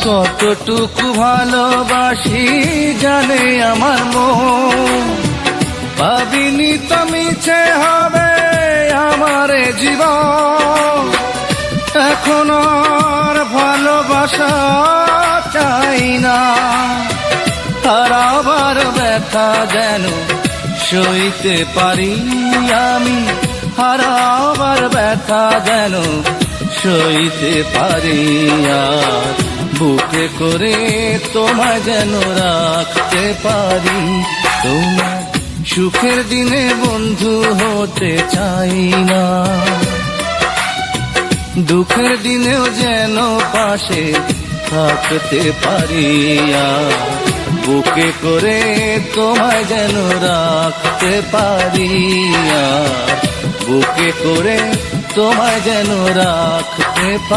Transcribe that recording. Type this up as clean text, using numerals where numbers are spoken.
কতটুকু ভালোবাসি জানে আমার মন, ভাবিনি তো মিছে হবে আমার জীবন। এখন আর ভালোবাসা চাই না, হারাবার ব্যথা যেন সইতে পারি আমি, হারাবার ব্যথা যেন সইতে পারি। আর বুকে করে তোমায় যেন রাখতে পারি। তোমার সুখের দিনে বন্ধু হতে চাই না, দুঃখের দিনেও যেন পাশে থাকতে পারি। আর বুকে করে তোমায় যেন রাখতে পারি। আর বুকে করে তোমায় যেন রাখতে পারি।